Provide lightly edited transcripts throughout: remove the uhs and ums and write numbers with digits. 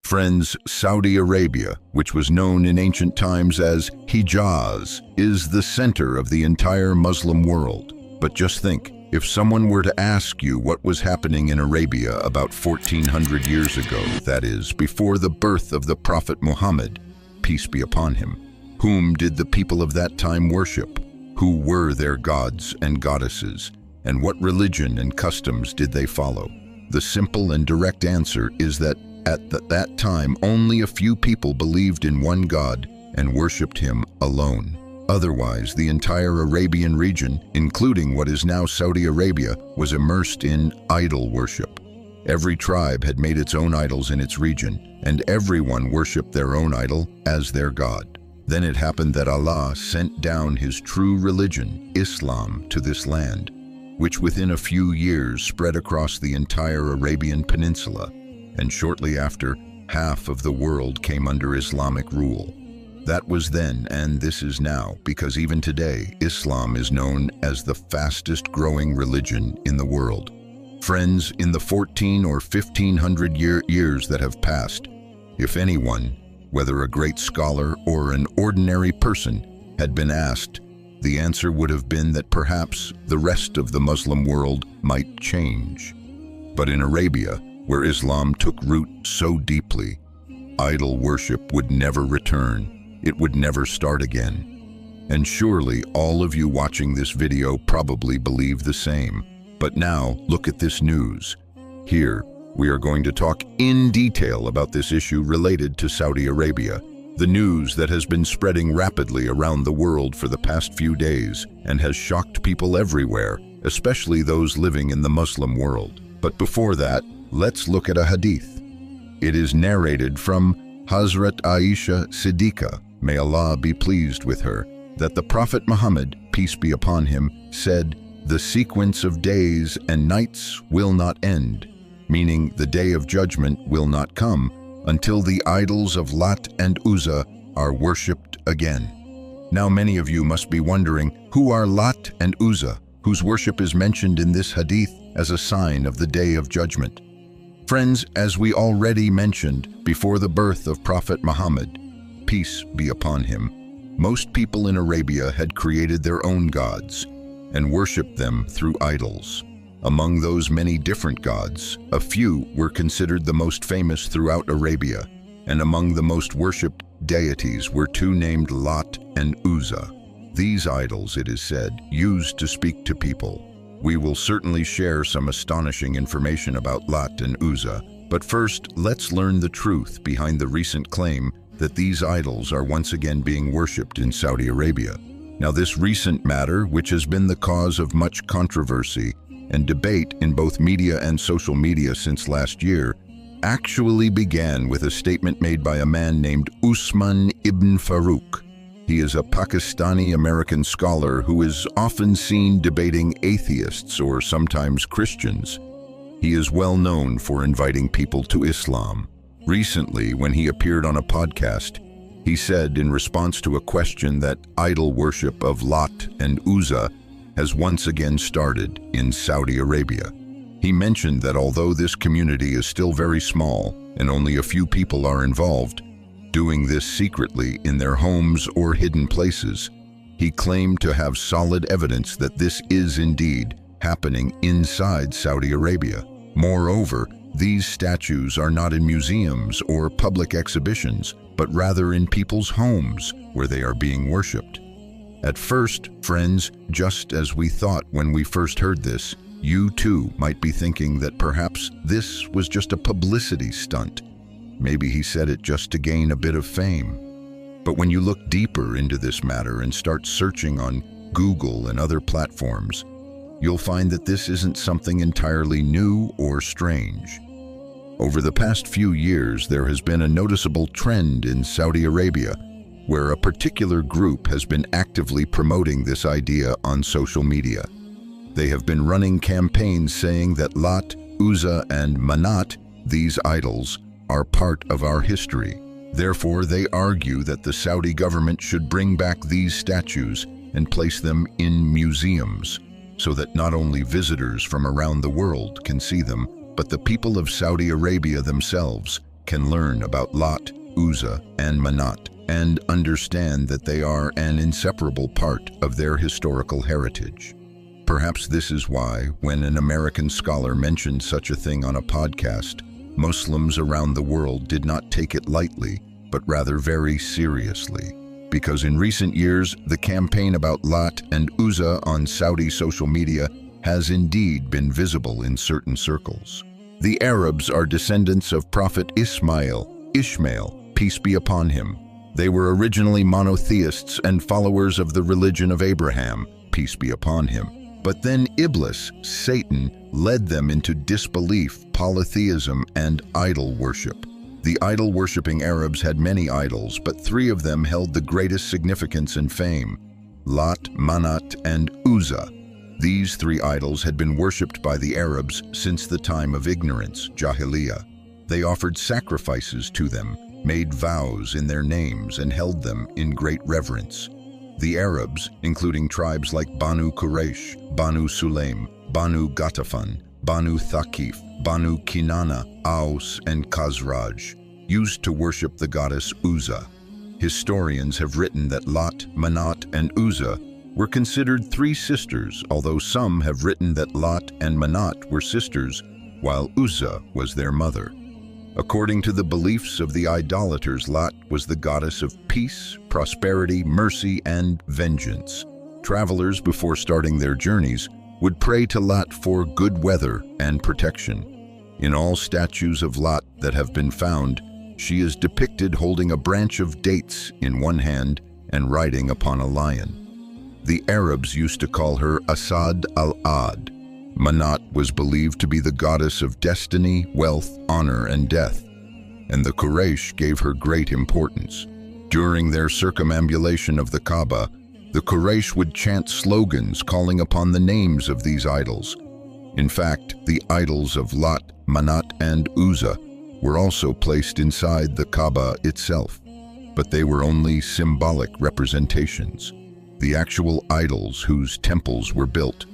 Friends, Saudi Arabia, which was known in ancient times as Hijaz, is the center of the entire Muslim world. But just think, if someone were to ask you what was happening in Arabia about 1400 years ago, that is, before the birth of the Prophet Muhammad, peace be upon him, whom did the people of that time worship? Who were their gods and goddesses? And what religion and customs did they follow? The simple and direct answer is that at that time only a few people believed in one God and worshipped him alone. Otherwise, the entire Arabian region, including what is now Saudi Arabia, was immersed in idol worship. Every tribe had made its own idols in its region, and everyone worshipped their own idol as their god. Then it happened that Allah sent down his true religion, Islam, to this land, which within a few years spread across the entire Arabian Peninsula, and shortly after, half of the world came under Islamic rule. That was then, and this is now, because even today, Islam is known as the fastest growing religion in the world. Friends, in the 14 or 1500 years that have passed, if anyone, whether a great scholar or an ordinary person, had been asked, the answer would have been that perhaps the rest of the Muslim world might change. But in Arabia, where Islam took root so deeply, idol worship would never return. It would never start again. And surely all of you watching this video probably believe the same. But now, look at this news. Here, we are going to talk in detail about this issue related to Saudi Arabia, the news that has been spreading rapidly around the world for the past few days and has shocked people everywhere, especially those living in the Muslim world. But before that, let's look at a hadith. It is narrated from Hazrat Aisha Siddiqa, may Allah be pleased with her, that the Prophet Muhammad, peace be upon him, said, "The sequence of days and nights will not end," meaning the day of judgment will not come until the idols of Lat and Uzza are worshipped again. Now many of you must be wondering, who are Lat and Uzza, whose worship is mentioned in this hadith as a sign of the day of judgment? Friends, as we already mentioned, before the birth of Prophet Muhammad, peace be upon him, most people in Arabia had created their own gods and worshipped them through idols. Among those many different gods, a few were considered the most famous throughout Arabia, and among the most worshipped deities were two named Lat and Uzza. These idols, it is said, used to speak to people. We will certainly share some astonishing information about Lat and Uzza, but first, let's learn the truth behind the recent claim that these idols are once again being worshipped in Saudi Arabia. Now, this recent matter, which has been the cause of much controversy and debate in both media and social media since last year, actually began with a statement made by a man named Usman ibn Farouk. He is a Pakistani-American scholar who is often seen debating atheists or sometimes Christians. He is well known for inviting people to Islam. Recently, when he appeared on a podcast, he said in response to a question that idol worship of Lat and Uzza has once again started in Saudi Arabia. He mentioned that although this community is still very small and only a few people are involved, doing this secretly in their homes or hidden places, he claimed to have solid evidence that this is indeed happening inside Saudi Arabia. Moreover, these statues are not in museums or public exhibitions, but rather in people's homes where they are being worshipped. At first, friends, just as we thought when we first heard this, you too might be thinking that perhaps this was just a publicity stunt. Maybe he said it just to gain a bit of fame. But when you look deeper into this matter and start searching on Google and other platforms, you'll find that this isn't something entirely new or strange. Over the past few years, there has been a noticeable trend in Saudi Arabia where a particular group has been actively promoting this idea on social media. They have been running campaigns saying that Lat, Uzza, and Manat, these idols, are part of our history. Therefore, they argue that the Saudi government should bring back these statues and place them in museums, so that not only visitors from around the world can see them, but the people of Saudi Arabia themselves can learn about Lat, Uzza, and Manat and understand that they are an inseparable part of their historical heritage. Perhaps this is why, when an American scholar mentioned such a thing on a podcast, Muslims around the world did not take it lightly, but rather very seriously. Because in recent years, the campaign about Lat and Uzza on Saudi social media has indeed been visible in certain circles. The Arabs are descendants of Prophet Ishmael, peace be upon him. They were originally monotheists and followers of the religion of Abraham, peace be upon him. But then Iblis, Satan, led them into disbelief, polytheism, and idol worship. The idol-worshipping Arabs had many idols, but 3 of them held the greatest significance and fame: Lat, Manat, and Uzza. These 3 idols had been worshipped by the Arabs since the time of ignorance, Jahiliyyah. They offered sacrifices to them, made vows in their names, and held them in great reverence. The Arabs, including tribes like Banu Quraysh, Banu Sulaim, Banu Ghatafan, Banu Thaqif, Banu Kinana, Aus, and Khazraj, used to worship the goddess Uzza. Historians have written that Lat, Manat, and Uzza were considered 3 sisters, although some have written that Lat and Manat were sisters, while Uzza was their mother. According to the beliefs of the idolaters, Lat was the goddess of peace, prosperity, mercy, and vengeance. Travelers, before starting their journeys, would pray to Lat for good weather and protection. In all statues of Lat that have been found, she is depicted holding a branch of dates in one hand and riding upon a lion. The Arabs used to call her Asad al-Ad. Manat was believed to be the goddess of destiny, wealth, honor, and death, and the Quraysh gave her great importance. During their circumambulation of the Kaaba, the Quraysh would chant slogans calling upon the names of these idols. In fact, the idols of Lat, Manat, and Uzza were also placed inside the Kaaba itself, but they were only symbolic representations. The actual idols whose temples were built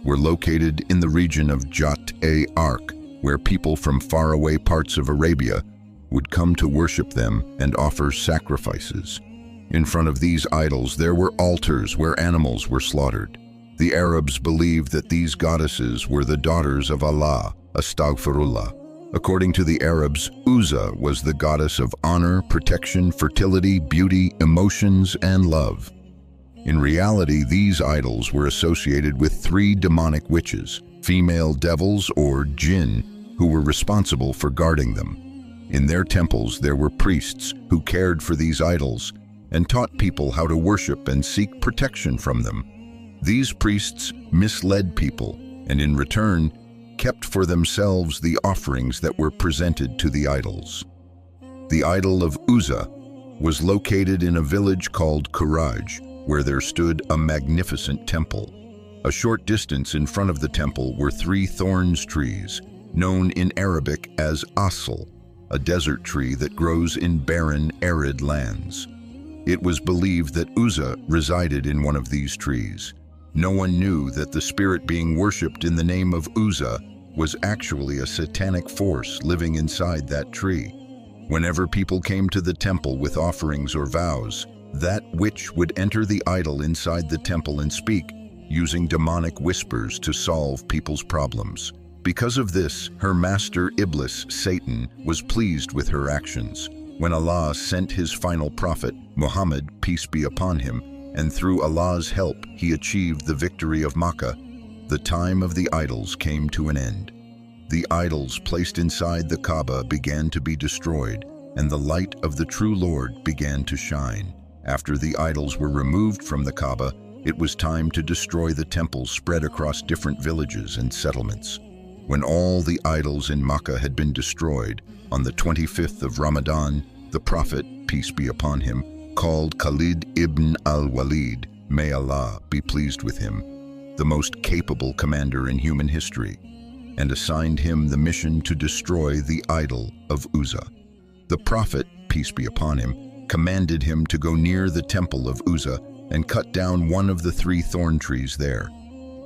were located in the region of Jat-e-Ark, where people from faraway parts of Arabia would come to worship them and offer sacrifices. In front of these idols there were altars where animals were slaughtered. The Arabs believed that these goddesses were the daughters of Allah, astaghfirullah. According to the Arabs, Uzza was the goddess of honor, protection, fertility, beauty, emotions, and love. In reality, these idols were associated with 3 demonic witches, female devils or jinn, who were responsible for guarding them. In their temples there were priests who cared for these idols and taught people how to worship and seek protection from them. These priests misled people and in return kept for themselves the offerings that were presented to the idols. The idol of Uzza was located in a village called Quraj, where there stood a magnificent temple. A short distance in front of the temple were 3 thorns trees, known in Arabic as asl, a desert tree that grows in barren, arid lands. It was believed that Uzza resided in one of these trees. No one knew that the spirit being worshipped in the name of Uzza was actually a satanic force living inside that tree. Whenever people came to the temple with offerings or vows, that witch would enter the idol inside the temple and speak, using demonic whispers to solve people's problems. Because of this, her master Iblis, Satan, was pleased with her actions. When Allah sent his final prophet, Muhammad, peace be upon him, and through Allah's help he achieved the victory of Makkah, the time of the idols came to an end. The idols placed inside the Kaaba began to be destroyed, and the light of the true Lord began to shine. After the idols were removed from the Kaaba, it was time to destroy the temples spread across different villages and settlements. When all the idols in Makkah had been destroyed, on the 25th of Ramadan, the Prophet, peace be upon him, called Khalid ibn al-Walid, may Allah be pleased with him, the most capable commander in human history, and assigned him the mission to destroy the idol of Uzza. The Prophet, peace be upon him, commanded him to go near the temple of Uzza and cut down one of the 3 thorn trees there.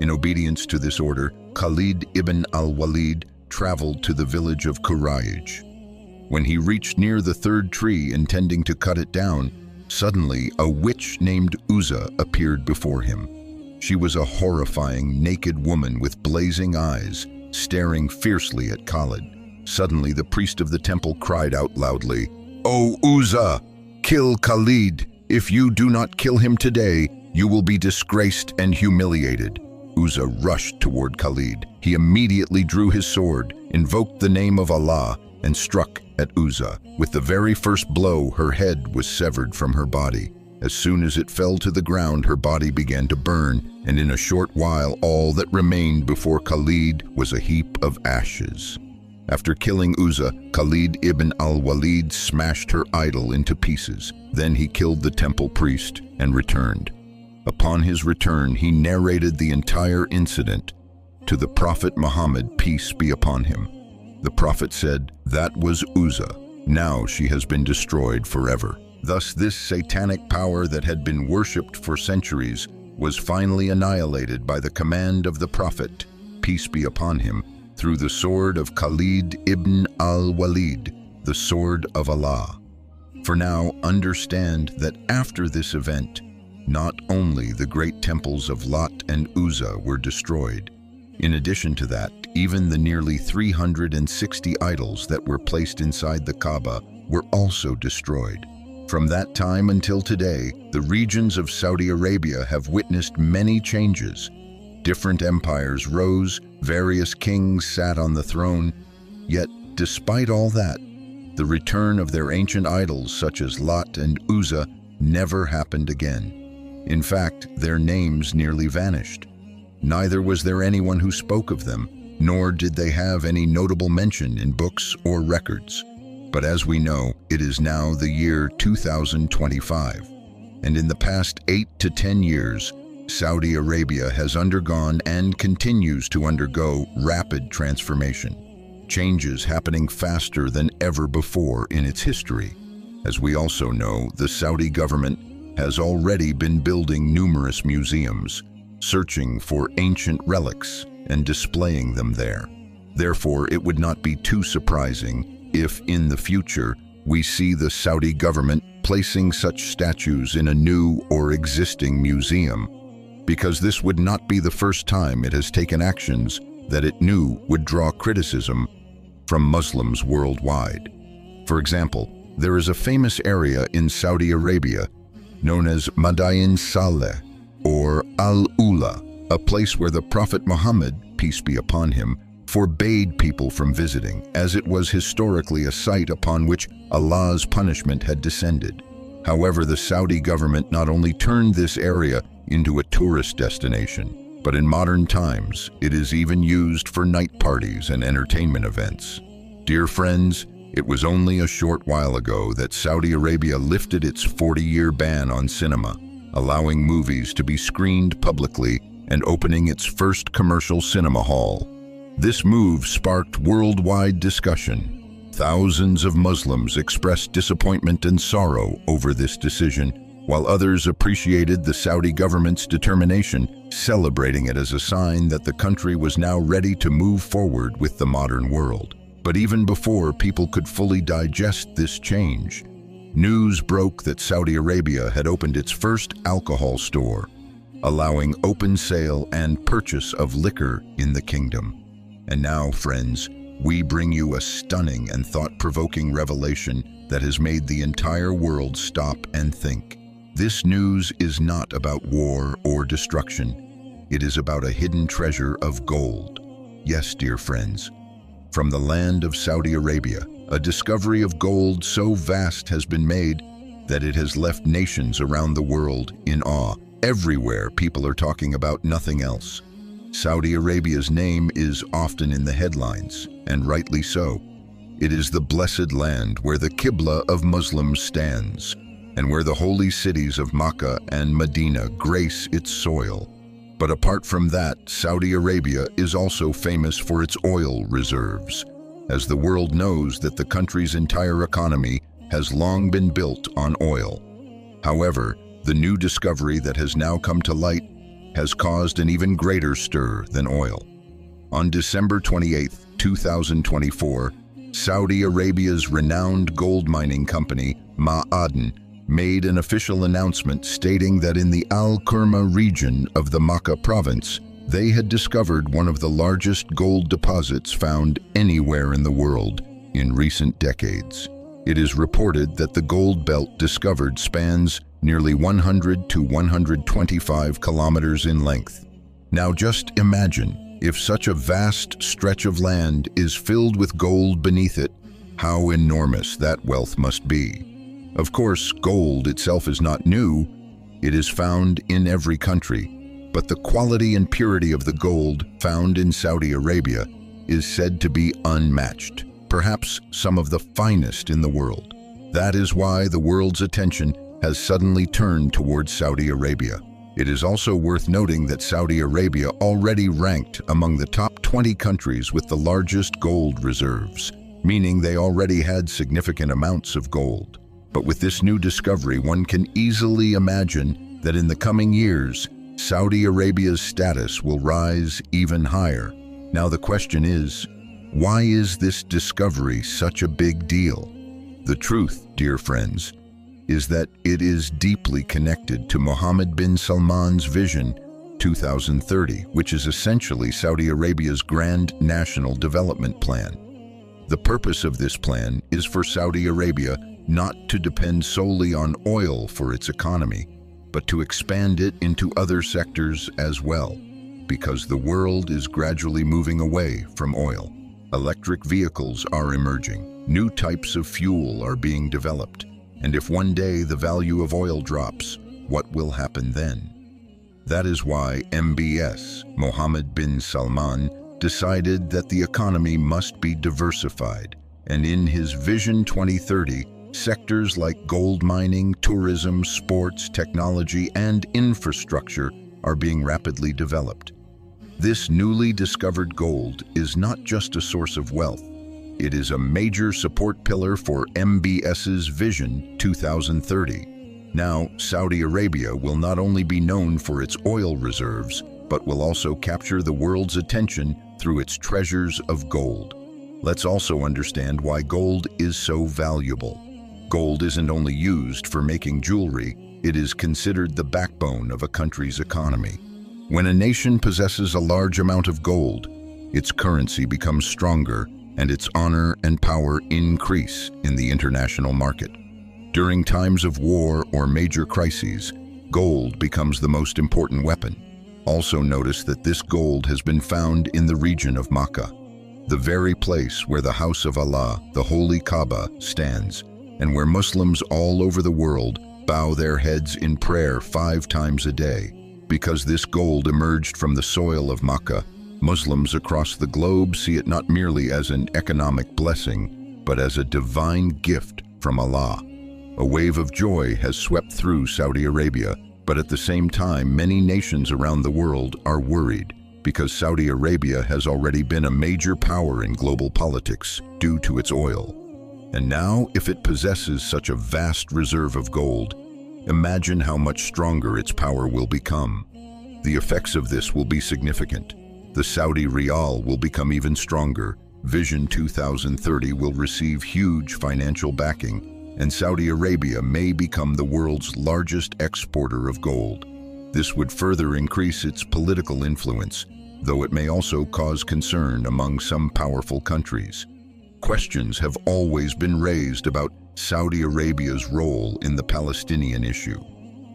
In obedience to this order, Khalid ibn al-Walid traveled to the village of Qurayj. When he reached near the third tree intending to cut it down, suddenly a witch named Uzza appeared before him. She was a horrifying, naked woman with blazing eyes, staring fiercely at Khalid. Suddenly, the priest of the temple cried out loudly, "O Uzza, kill Khalid! If you do not kill him today, you will be disgraced and humiliated." Uzza rushed toward Khalid. He immediately drew his sword, invoked the name of Allah, and struck at Uzza. With the very first blow, her head was severed from her body. As soon as it fell to the ground, her body began to burn, and in a short while, all that remained before Khalid was a heap of ashes. After killing Uzza, Khalid ibn al-Walid smashed her idol into pieces. Then he killed the temple priest and returned. Upon his return, he narrated the entire incident to the Prophet Muhammad, peace be upon him. The Prophet said, "That was Uzza. Now she has been destroyed forever." Thus, this satanic power that had been worshipped for centuries was finally annihilated by the command of the Prophet, peace be upon him, through the sword of Khalid ibn al-Walid, the sword of Allah. For now, understand that after this event, not only the great temples of Lat and Uzza were destroyed. In addition to that, even the nearly 360 idols that were placed inside the Kaaba were also destroyed. From that time until today, the regions of Saudi Arabia have witnessed many changes. Different empires rose, various kings sat on the throne, yet despite all that, the return of their ancient idols such as Lat and Uzza never happened again. In fact, their names nearly vanished. Neither was there anyone who spoke of them, nor did they have any notable mention in books or records. But as we know, it is now the year 2025, and in the past 8 to 10 years, Saudi Arabia has undergone and continues to undergo rapid transformation, changes happening faster than ever before in its history. As we also know, the Saudi government has already been building numerous museums, searching for ancient relics and displaying them there. Therefore, it would not be too surprising if, in the future, we see the Saudi government placing such statues in a new or existing museum, because this would not be the first time it has taken actions that it knew would draw criticism from Muslims worldwide. For example, there is a famous area in Saudi Arabia known as Madain Saleh, or Al-Ula, a place where the Prophet Muhammad, peace be upon him, forbade people from visiting, as it was historically a site upon which Allah's punishment had descended. However, the Saudi government not only turned this area into a tourist destination, but in modern times, it is even used for night parties and entertainment events. Dear friends, it was only a short while ago that Saudi Arabia lifted its 40-year ban on cinema, allowing movies to be screened publicly and opening its first commercial cinema hall. This move sparked worldwide discussion. Thousands of Muslims expressed disappointment and sorrow over this decision, while others appreciated the Saudi government's determination, celebrating it as a sign that the country was now ready to move forward with the modern world. But even before people could fully digest this change, news broke that Saudi Arabia had opened its first alcohol store, allowing open sale and purchase of liquor in the kingdom. And now, friends, we bring you a stunning and thought-provoking revelation that has made the entire world stop and think. This news is not about war or destruction. It is about a hidden treasure of gold. Yes, dear friends, from the land of Saudi Arabia, a discovery of gold so vast has been made that it has left nations around the world in awe. Everywhere, people are talking about nothing else. Saudi Arabia's name is often in the headlines, and rightly so. It is the blessed land where the Qibla of Muslims stands, and where the holy cities of Makkah and Medina grace its soil. But apart from that, Saudi Arabia is also famous for its oil reserves, as the world knows that the country's entire economy has long been built on oil. However, the new discovery that has now come to light has caused an even greater stir than oil. On December 28, 2024, Saudi Arabia's renowned gold mining company, Manat, made an official announcement stating that in the Al-Qurma region of the Makkah province, they had discovered one of the largest gold deposits found anywhere in the world in recent decades. It is reported that the gold belt discovered spans nearly 100 to 125 kilometers in length. Now just imagine, if such a vast stretch of land is filled with gold beneath it, how enormous that wealth must be. Of course, gold itself is not new. It is found in every country, but the quality and purity of the gold found in Saudi Arabia is said to be unmatched, perhaps some of the finest in the world. That is why the world's attention has suddenly turned towards Saudi Arabia. It is also worth noting that Saudi Arabia already ranked among the top 20 countries with the largest gold reserves, meaning they already had significant amounts of gold. But with this new discovery, one can easily imagine that in the coming years, Saudi Arabia's status will rise even higher. Now the question is, why is this discovery such a big deal? The truth, dear friends, is that it is deeply connected to Mohammed bin Salman's Vision 2030, which is essentially Saudi Arabia's Grand National Development Plan. The purpose of this plan is for Saudi Arabia not to depend solely on oil for its economy, but to expand it into other sectors as well, because the world is gradually moving away from oil. Electric vehicles are emerging, new types of fuel are being developed, and if one day the value of oil drops, what will happen then? That is why MBS, Mohammed bin Salman, decided that the economy must be diversified, and in his Vision 2030, sectors like gold mining, tourism, sports, technology, and infrastructure are being rapidly developed. This newly discovered gold is not just a source of wealth. It is a major support pillar for MBS's Vision 2030. Now, Saudi Arabia will not only be known for its oil reserves, but will also capture the world's attention through its treasures of gold. Let's also understand why gold is so valuable. Gold isn't only used for making jewelry, it is considered the backbone of a country's economy. When a nation possesses a large amount of gold, its currency becomes stronger and its honor and power increase in the international market. During times of war or major crises, gold becomes the most important weapon. Also notice that this gold has been found in the region of Makkah, the very place where the house of Allah, the Holy Kaaba, stands, and where Muslims all over the world bow their heads in prayer 5 times a day. Because this gold emerged from the soil of Makkah, Muslims across the globe see it not merely as an economic blessing, but as a divine gift from Allah. A wave of joy has swept through Saudi Arabia, but at the same time, many nations around the world are worried because Saudi Arabia has already been a major power in global politics due to its oil. And now, if it possesses such a vast reserve of gold, imagine how much stronger its power will become. The effects of this will be significant. The Saudi Riyal will become even stronger. Vision 2030 will receive huge financial backing, and Saudi Arabia may become the world's largest exporter of gold. This would further increase its political influence, though it may also cause concern among some powerful countries. Questions have always been raised about Saudi Arabia's role in the Palestinian issue.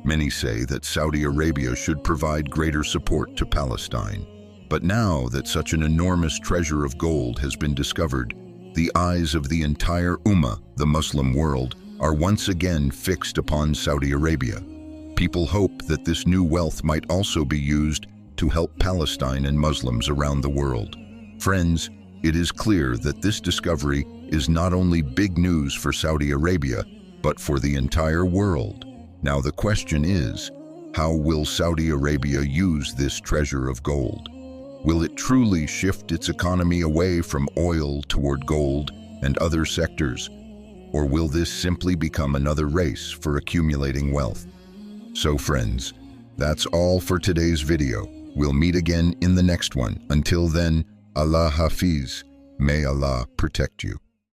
Many say that Saudi Arabia should provide greater support to Palestine. But now that such an enormous treasure of gold has been discovered, the eyes of the entire Ummah, the Muslim world, are once again fixed upon Saudi Arabia. People hope that this new wealth might also be used to help Palestine and Muslims around the world. Friends, it is clear that this discovery is not only big news for Saudi Arabia, but for the entire world. Now the question is, how will Saudi Arabia use this treasure of gold? Will it truly shift its economy away from oil toward gold and other sectors? Or will this simply become another race for accumulating wealth? So friends, that's all for today's video. We'll meet again in the next one. Until then, Allah Hafiz. May Allah protect you.